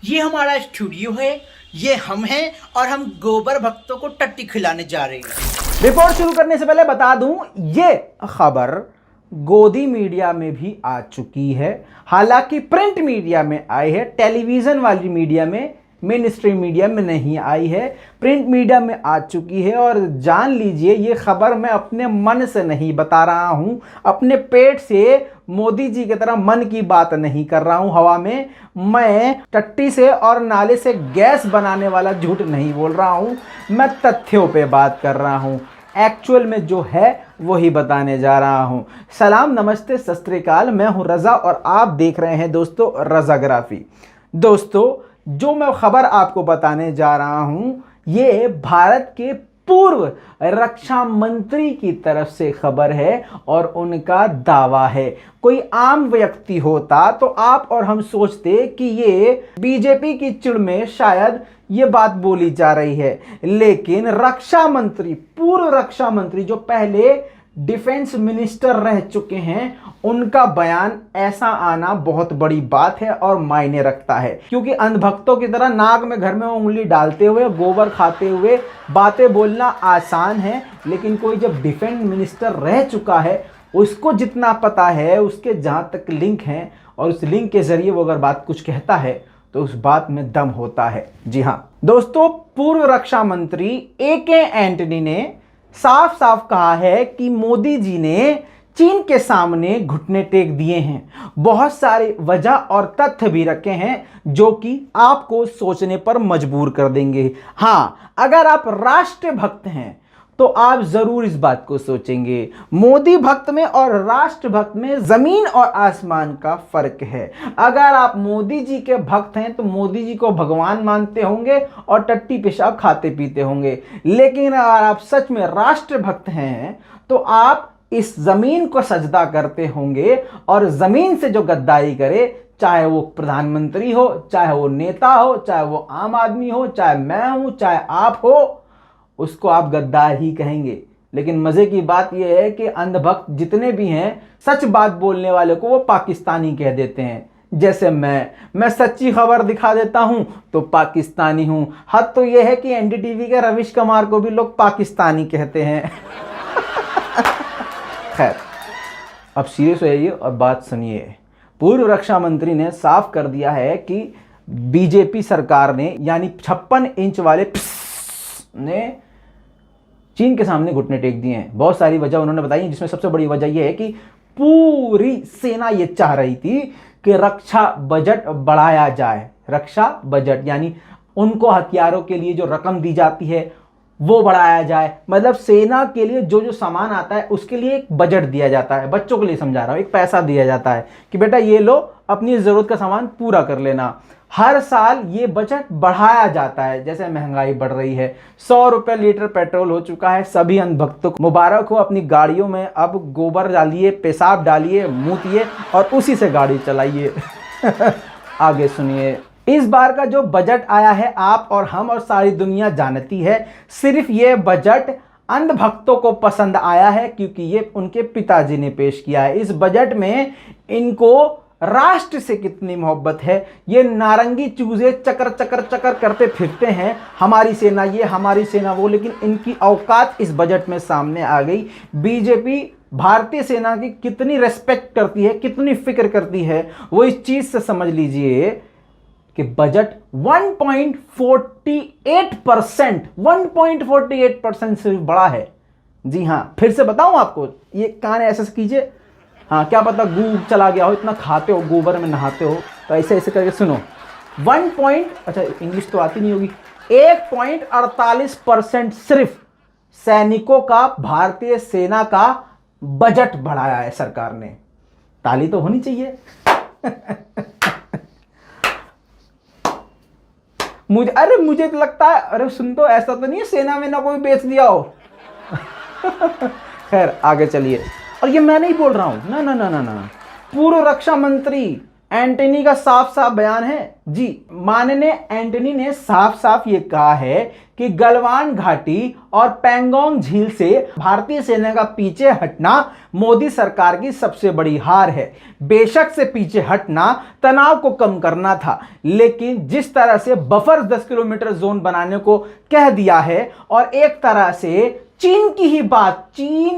ये हमारा स्टूडियो है, ये हम हैं और हम गोबर भक्तों को टट्टी खिलाने जा रहे हैं। रिपोर्ट शुरू करने से पहले बता दूं, ये खबर गोदी मीडिया में भी आ चुकी है। हालांकि प्रिंट मीडिया में आई है, टेलीविजन वाली मीडिया में, मेन स्ट्रीम मीडिया में नहीं आई है, प्रिंट मीडिया में आ चुकी है। और जान लीजिए, ये खबर मैं अपने मन से नहीं बता रहा हूं, अपने पेट से मोदी जी की तरह मन की बात नहीं कर रहा हूं हवा में। मैं टट्टी से और नाले से गैस बनाने वाला झूठ नहीं बोल रहा हूं, मैं तथ्यों पे बात कर रहा हूं। एक्चुअल में जो है वही बताने जा रहा हूं। सलाम, नमस्ते, सत श्री अकाल। मैं हूं रजा और आप देख रहे हैं दोस्तों रजाग्राफी। दोस्तों, जो मैं खबर आपको बताने जा रहा हूं, ये भारत के पूर्व रक्षा मंत्री की तरफ से खबर है और उनका दावा है। कोई आम व्यक्ति होता तो आप और हम सोचते कि ये बीजेपी की चिड़ में शायद ये बात बोली जा रही है, लेकिन रक्षा मंत्री, पूर्व रक्षा मंत्री जो पहले डिफेंस मिनिस्टर रह चुके हैं, उनका बयान ऐसा आना बहुत बड़ी बात है और मायने रखता है। क्योंकि अंधभक्तों की तरह नाक में घर में उंगली डालते हुए, गोबर खाते हुए बातें बोलना आसान है, लेकिन कोई जब डिफेंस मिनिस्टर रह चुका है, उसको जितना पता है, उसके जहां तक लिंक है और उस लिंक के जरिए वो अगर बात कुछ कहता है तो उस बात में दम होता है। जी हां दोस्तों, पूर्व रक्षा मंत्री AK एंटनी ने साफ साफ कहा है कि मोदी जी ने चीन के सामने घुटने टेक दिए हैं। बहुत सारे वजह और तथ्य भी रखे हैं जो कि आपको सोचने पर मजबूर कर देंगे। हां, अगर आप राष्ट्रभक्त हैं तो आप जरूर इस बात को सोचेंगे। मोदी भक्त में और राष्ट्रभक्त में जमीन और आसमान का फर्क है। अगर आप मोदी जी के भक्त हैं तो मोदी जी को भगवान मानते होंगे और टट्टी पेशाब खाते पीते होंगे, लेकिन अगर आप सच में राष्ट्रभक्त हैं तो आप इस जमीन को सजदा करते होंगे। और जमीन से जो गद्दारी करे, चाहे वो प्रधानमंत्री हो, चाहे वो नेता हो, चाहे वो आम आदमी हो, चाहे मैं हूं, चाहे आप हो, उसको आप गद्दार ही कहेंगे। लेकिन मजे की बात यह है कि अंधभक्त जितने भी हैं, सच बात बोलने वाले को वो पाकिस्तानी कह देते हैं। जैसे मैं सच्ची खबर दिखा देता हूं तो पाकिस्तानी हूं। हद तो यह है कि NDTV के रविश कुमार को भी लोग पाकिस्तानी कहते हैं। खैर, अब सीरियस हो जाइए और बात सुनिए। पूर्व रक्षा मंत्री ने साफ कर दिया है कि बीजेपी सरकार ने, यानी 56 इंच वाले ने चीन के सामने घुटने टेक दिए हैं। बहुत सारी वजह उन्होंने बताई, जिसमें सबसे बड़ी वजह यह है कि पूरी सेना ये चाह रही थी कि रक्षा बजट बढ़ाया जाए। रक्षा बजट यानी उनको हथियारों के लिए जो रकम दी जाती है वो बढ़ाया जाए। मतलब सेना के लिए जो जो सामान आता है उसके लिए एक बजट दिया जाता है। बच्चों के लिए समझा रहा हूं, एक पैसा दिया जाता है कि बेटा ये लो, अपनी जरूरत का सामान पूरा कर लेना। हर साल ये बजट बढ़ाया जाता है जैसे महंगाई बढ़ रही है। 100 रुपए लीटर पेट्रोल हो चुका है। सभी अंधभक्तों को मुबारक हो, अपनी गाड़ियों में अब गोबर डालिए, पेशाब डालिए, मूतिए और उसी से गाड़ी चलाइए। आगे सुनिए। इस बार का जो बजट आया है, आप और हम और सारी दुनिया जानती है, सिर्फ ये बजट अंधभक्तों को पसंद आया है क्योंकि ये उनके पिताजी ने पेश किया है। इस बजट में इनको राष्ट्र से कितनी मोहब्बत है। ये नारंगी चूजे चकर चकर चकर करते फिरते हैं, हमारी सेना ये, हमारी सेना वो, लेकिन इनकी औकात इस बजट में सामने आ गई। बीजेपी भारतीय सेना की कितनी रेस्पेक्ट करती है, कितनी फिक्र करती है, वो इस चीज से समझ लीजिए कि बजट 1.48% से बड़ा है। जी हां, फिर से बताऊं आपको, ये कान ऐसे कीजिए। हाँ, क्या पता गू चला गया हो, इतना खाते हो, गोबर में नहाते हो, तो ऐसे ऐसे करके सुनो। अच्छा इंग्लिश तो आती नहीं होगी। 1.48% सिर्फ सैनिकों का, भारतीय सेना का बजट बढ़ाया है सरकार ने। ताली तो होनी चाहिए। मुझे तो लगता है, अरे सुन, तो ऐसा तो नहीं है सेना में ना कोई बेच दिया हो। खैर, आगे चलिए। और ये मैं नहीं बोल रहा हूं, ना ना ना ना ना, पूर्व रक्षा मंत्री एंटनी का साफ साफ बयान है जी। माननीय एंटनी ने साफ साफ ये कहा है कि गलवान घाटी और पैंगोंग झील से भारतीय सेना का पीछे हटना मोदी सरकार की सबसे बड़ी हार है। बेशक से पीछे हटना तनाव को कम करना था, लेकिन जिस तरह से बफर 10 किलोमीटर जोन बनाने को कह दिया है और एक तरह से चीन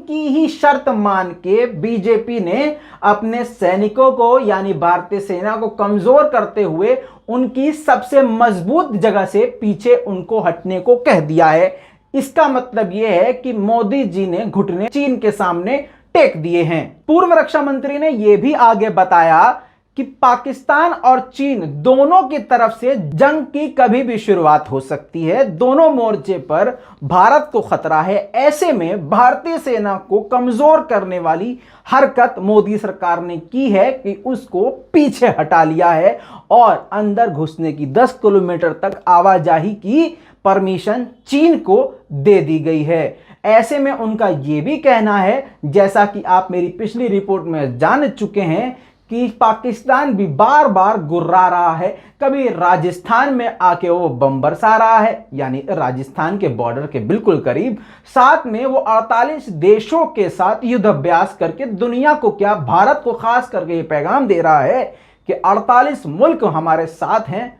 की ही शर्त मान के बीजेपी ने अपने सैनिकों को यानी भारतीय सेना को कमजोर करते हुए उनकी सबसे मजबूत जगह से पीछे उनको हटने को कह दिया है। इसका मतलब यह है कि मोदी जी ने घुटने चीन के सामने टेक दिए हैं। पूर्व रक्षा मंत्री ने यह भी आगे बताया कि पाकिस्तान और चीन दोनों की तरफ से जंग की कभी भी शुरुआत हो सकती है। दोनों मोर्चे पर भारत को खतरा है। ऐसे में भारतीय सेना को कमजोर करने वाली हरकत मोदी सरकार ने की है कि उसको पीछे हटा लिया है और अंदर घुसने की 10 किलोमीटर तक आवाजाही की परमिशन चीन को दे दी गई है। ऐसे में उनका यह भी कहना है, जैसा कि आप मेरी पिछली रिपोर्ट में जान चुके हैं, कि पाकिस्तान भी बार बार गुर्रा रहा है। कभी राजस्थान में आके वो बम बरसा रहा है, यानी राजस्थान के बॉर्डर के बिल्कुल करीब। साथ में वो 48 देशों के साथ युद्ध अभ्यास करके दुनिया को क्या, भारत को खास करके ये पैगाम दे रहा है कि 48 मुल्क हमारे साथ हैं,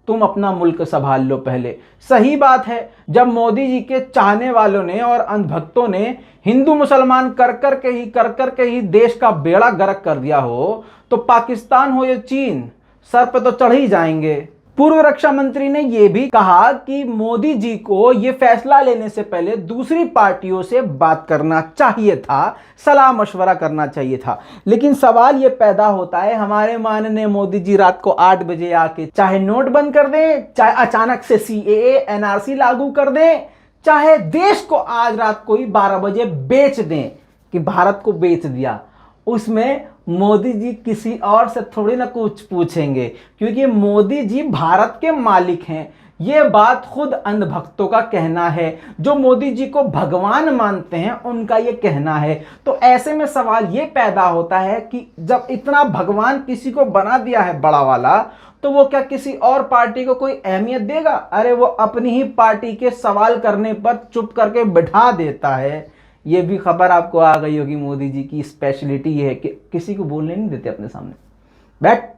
तुम अपना मुल्क संभाल लो पहले। सही बात है, जब मोदी जी के चाहने वालों ने और अंधभक्तों ने हिंदू मुसलमान कर कर के ही देश का बेड़ा गर्क कर दिया हो, तो पाकिस्तान हो या चीन सर पे तो चढ़ ही जाएंगे। पूर्व रक्षा मंत्री ने यह भी कहा कि मोदी जी को यह फैसला लेने से पहले दूसरी पार्टियों से बात करना चाहिए था, सलाह मशवरा करना चाहिए था। लेकिन सवाल यह पैदा होता है, हमारे माननीय मोदी जी रात को 8 बजे आके चाहे नोट बंद कर दें, चाहे अचानक से CAA NRC लागू कर दें, चाहे देश को आज रात को ही 12 बजे बेच दें कि भारत को बेच दिया, उसमें मोदी जी किसी और से थोड़ी ना कुछ पूछेंगे, क्योंकि मोदी जी भारत के मालिक हैं। ये बात खुद अंधभक्तों का कहना है, जो मोदी जी को भगवान मानते हैं उनका ये कहना है। तो ऐसे में सवाल ये पैदा होता है कि जब इतना भगवान किसी को बना दिया है बड़ा वाला, तो वो क्या किसी और पार्टी को कोई अहमियत देगा? अरे वो अपनी ही पार्टी के सवाल करने पर चुप करके बिठा देता है। ये भी खबर आपको आ गई होगी, मोदी जी की स्पेशलिटी है कि किसी को बोलने नहीं देते अपने सामने। बैठ,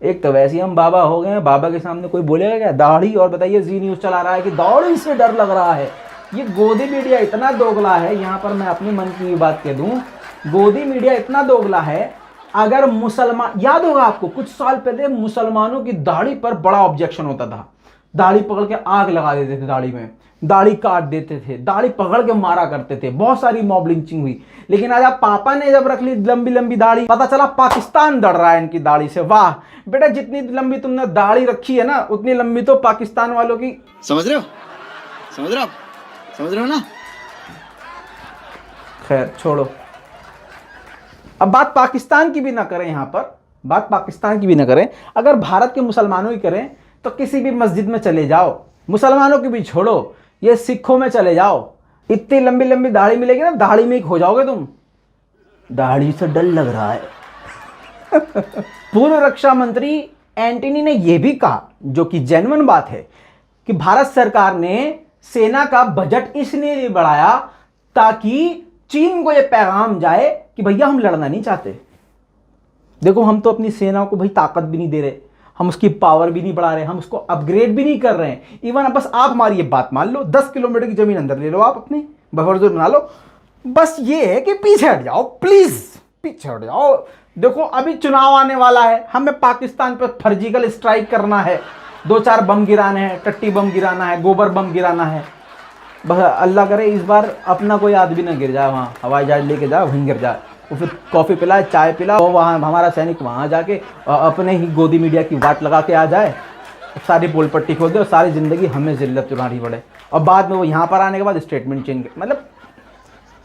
एक तो वैसे ही हम बाबा हो गए हैं, बाबा के सामने कोई बोलेगा क्या? दाढ़ी, और बताइए जी न्यूज चला रहा है कि दाढ़ी से डर लग रहा है। ये गोदी मीडिया इतना दोगला है, यहां पर मैं अपने मन की बात कह दूं, गोदी मीडिया इतना दोगला है। अगर मुसलमान, याद होगा आपको कुछ साल पहले मुसलमानों की दाढ़ी पर बड़ा ऑब्जेक्शन होता था, दाढ़ी पकड़ के आग लगा देते थे, दाढ़ी में दाढ़ी काट देते थे, दाढ़ी पकड़ के मारा करते थे, बहुत सारी मॉब लिंचिंग हुई। लेकिन आज आप पापा ने जब रख ली लंबी लंबी दाढ़ी, पता चला पाकिस्तान डर रहा है इनकी दाढ़ी से। वाह बेटा, जितनी लंबी तुमने दाढ़ी रखी है ना, उतनी लंबी तो पाकिस्तान वालों की। समझ रहे हो ना? खैर छोड़ो, अब बात पाकिस्तान की भी ना करें, यहां पर बात पाकिस्तान की भी ना करें। अगर भारत के मुसलमानों की करें तो किसी भी मस्जिद में चले जाओ, मुसलमानों की भी छोड़ो, ये सिखों में चले जाओ, इतनी लंबी लंबी दाढ़ी मिलेगी ना, दाढ़ी में हो जाओगे तुम। दाढ़ी से डर लग रहा है। पूर्व रक्षा मंत्री एंटनी ने यह भी कहा, जो कि जेन्युइन बात है, कि भारत सरकार ने सेना का बजट इसलिए नहीं बढ़ाया ताकि चीन को यह पैगाम जाए कि भैया हम लड़ना नहीं चाहते। देखो, हम तो अपनी सेना को भाई ताकत भी नहीं दे रहे, हम उसकी पावर भी नहीं बढ़ा रहे, हम उसको अपग्रेड भी नहीं कर रहे हैं। इवन बस आप हमारी ये बात मान लो, 10 किलोमीटर की जमीन अंदर ले लो, आप अपनी बफर जोन बना लो, बस ये है कि पीछे हट जाओ, प्लीज पीछे हट जाओ। देखो अभी चुनाव आने वाला है, हमें पाकिस्तान पर सर्जिकल स्ट्राइक करना है, 2-4 बम गिराने हैं, टट्टी बम गिराना है, गोबर बम गिराना है। बस अल्लाह करे इस बार अपना कोई आदमी ना गिर जाए, वहाँ हवाई जहाज लेके जाए, वहीं गिर जाए, वो फिर कॉफ़ी पिलाए, चाय पिला, वो वहाँ हमारा सैनिक वहाँ जाके अपने ही गोदी मीडिया की बात लगा के आ जाए, सारी पोल पट्टी खोल दे और सारी ज़िंदगी हमें जिल्लत चुनानी पड़े, और बाद में वो यहाँ पर आने के बाद स्टेटमेंट चेंज, मतलब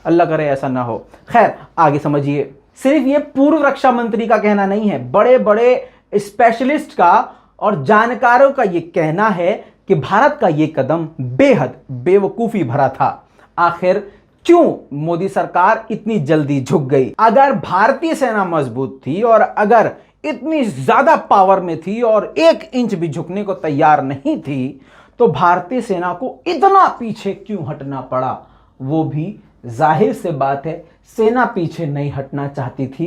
अल्लाह करे ऐसा ना हो। खैर आगे समझिए, सिर्फ ये पूर्व रक्षा मंत्री का कहना नहीं है, बड़े बड़े स्पेशलिस्ट का और जानकारों का ये कहना है कि भारत का ये कदम बेहद बेवकूफ़ी भरा था। आखिर क्यों मोदी सरकार इतनी जल्दी झुक गई? अगर भारतीय सेना मजबूत थी और अगर इतनी ज्यादा पावर में थी और 1 इंच भी झुकने को तैयार नहीं थी, तो भारतीय सेना को इतना पीछे क्यों हटना पड़ा? वो भी जाहिर से बात है, सेना पीछे नहीं हटना चाहती थी,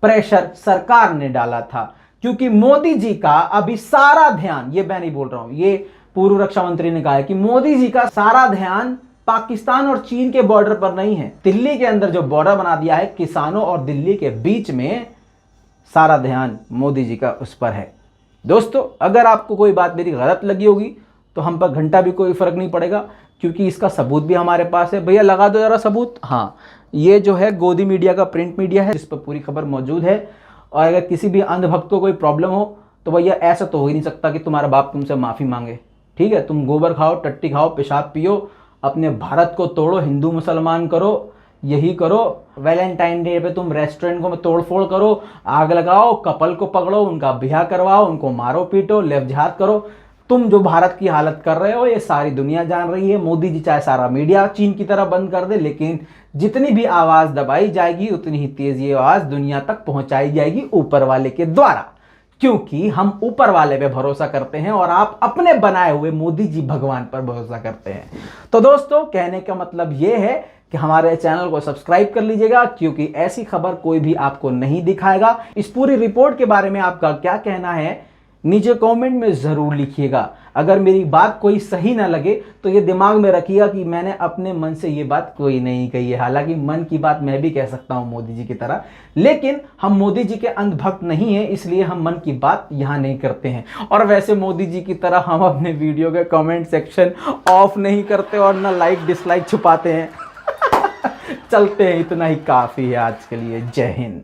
प्रेशर सरकार ने डाला था। क्योंकि मोदी जी का अभी सारा ध्यान, ये मैं नहीं बोल रहा हूं, ये पूर्व रक्षा मंत्री ने कहा है कि मोदी जी का सारा ध्यान पाकिस्तान और चीन के बॉर्डर पर नहीं है। दिल्ली के अंदर जो बॉर्डर बना दिया है किसानों और दिल्ली के बीच में, सारा ध्यान मोदी जी का उस पर है। दोस्तों, अगर आपको कोई बात मेरी गलत लगी होगी तो हम पर घंटा भी कोई फर्क नहीं पड़ेगा, क्योंकि इसका सबूत भी हमारे पास है। भैया लगा दो जरा सबूत। हाँ, ये जो है गोदी मीडिया का प्रिंट मीडिया है, जिस पर पूरी खबर मौजूद है। और अगर किसी भी अंधभक्त को कोई प्रॉब्लम हो तो भैया ऐसा तो हो ही नहीं सकता कि तुम्हारा बाप तुमसे माफ़ी मांगे। ठीक है, तुम गोबर खाओ, टट्टी खाओ, पेशाब पियो, अपने भारत को तोड़ो, हिंदू मुसलमान करो, यही करो। वैलेंटाइन डे पे तुम रेस्टोरेंट को तोड़ फोड़ करो, आग लगाओ, कपल को पकड़ो, उनका ब्याह करवाओ, उनको मारो पीटो, लेव जिहाद करो। तुम जो भारत की हालत कर रहे हो ये सारी दुनिया जान रही है। मोदी जी चाहे सारा मीडिया चीन की तरह बंद कर दे, लेकिन जितनी भी आवाज दबाई जाएगी उतनी ही तेज ये आवाज दुनिया तक पहुंचाई जाएगी ऊपर वाले के द्वारा। क्योंकि हम ऊपर वाले पे भरोसा करते हैं और आप अपने बनाए हुए मोदी जी भगवान पर भरोसा करते हैं। तो दोस्तों, कहने का मतलब ये है कि हमारे चैनल को सब्सक्राइब कर लीजिएगा, क्योंकि ऐसी खबर कोई भी आपको नहीं दिखाएगा। इस पूरी रिपोर्ट के बारे में आपका क्या कहना है नीचे कमेंट में जरूर लिखिएगा। अगर मेरी बात कोई सही ना लगे तो ये दिमाग में रखिएगा कि मैंने अपने मन से ये बात कोई नहीं कही है। हालांकि मन की बात मैं भी कह सकता हूं मोदी जी की तरह, लेकिन हम मोदी जी के अंधभक्त नहीं हैं, इसलिए हम मन की बात यहां नहीं करते हैं। और वैसे मोदी जी की तरह हम अपने वीडियो के कमेंट सेक्शन ऑफ नहीं करते और ना लाइक डिसलाइक छुपाते हैं। चलते हैं, इतना ही काफी है आज के लिए। जय हिंद।